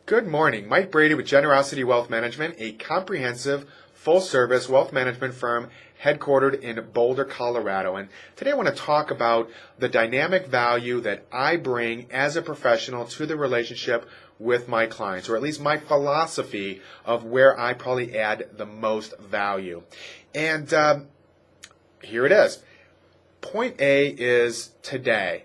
Good morning. Mike Brady with Generosity Wealth Management, a comprehensive, full-service wealth management firm headquartered in Boulder, Colorado. And today I want to talk about the dynamic value that I bring as a professional to the relationship with my clients, or at least my philosophy of where I probably add the most value. And here it is. Point A is today.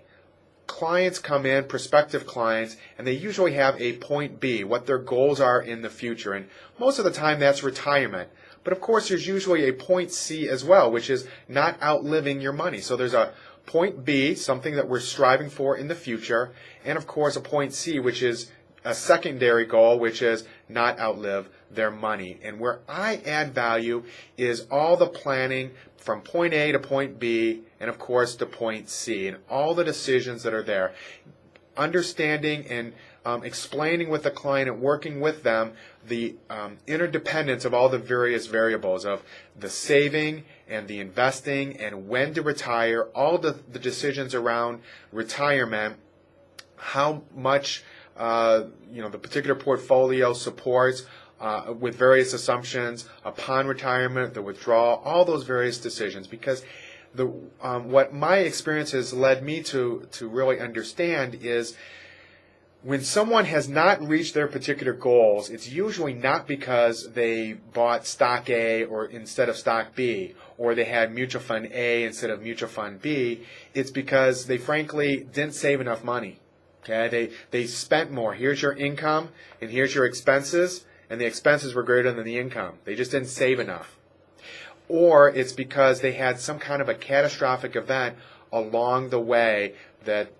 Clients come in, prospective clients, and they usually have a point B, what their goals are in the future. And most of the time that's retirement. But of course there's usually a point C as well, which is not outliving your money. So there's a point B, something that we're striving for in the future, and of course a point C, which is a secondary goal, which is not outlive their money. And where I add value is all the planning from point A to point B, and of course to point C, and all the decisions that are there. Understanding and explaining with the client and working with them the interdependence of all the various variables of the saving and the investing and when to retire, all the decisions around retirement, how much the particular portfolio supports with various assumptions upon retirement, the withdrawal, all those various decisions. Because what my experience has led me to really understand is when someone has not reached their particular goals, it's usually not because they bought stock A or instead of stock B, or they had mutual fund A instead of mutual fund B. It's because they frankly didn't save enough money. Okay, they spent more. Here's your income and here's your expenses, and the expenses were greater than the income. They just didn't save enough. Or it's because they had some kind of a catastrophic event along the way that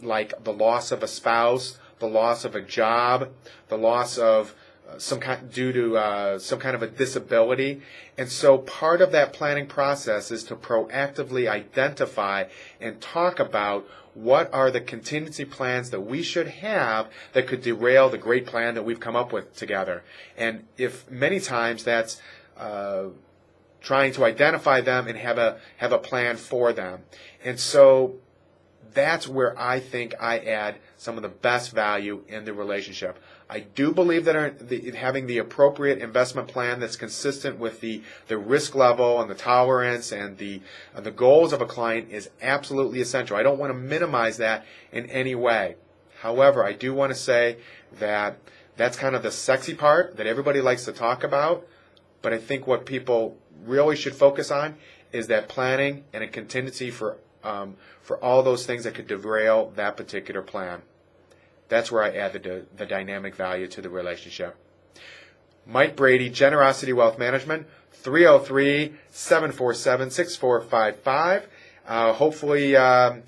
like the loss of a spouse, the loss of a job, the loss of due to some kind of a disability. And so part of that planning process is to proactively identify and talk about what are the contingency plans that we should have that could derail the great plan that we've come up with together. And if many times that's trying to identify them and have a plan for them. And so that's where I think I add some of the best value in the relationship. I do believe that having the appropriate investment plan that's consistent with the risk level and the tolerance and the goals of a client is absolutely essential. I don't want to minimize that in any way. However, I do want to say that that's kind of the sexy part that everybody likes to talk about, but I think what people really should focus on is that planning and a contingency for all those things that could derail that particular plan. That's where I add the dynamic value to the relationship. Mike Brady, Generosity Wealth Management, 303-747-6455. Hopefully you're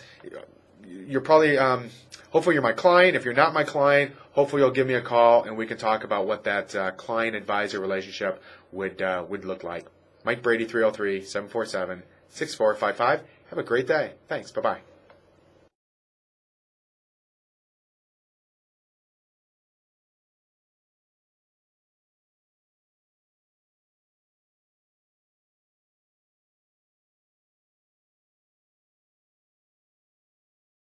my client. If you're not my client, hopefully you'll give me a call and we can talk about what that client-advisor relationship would look like. Mike Brady, 303-747-6455. Have a great day. Thanks. Bye-bye.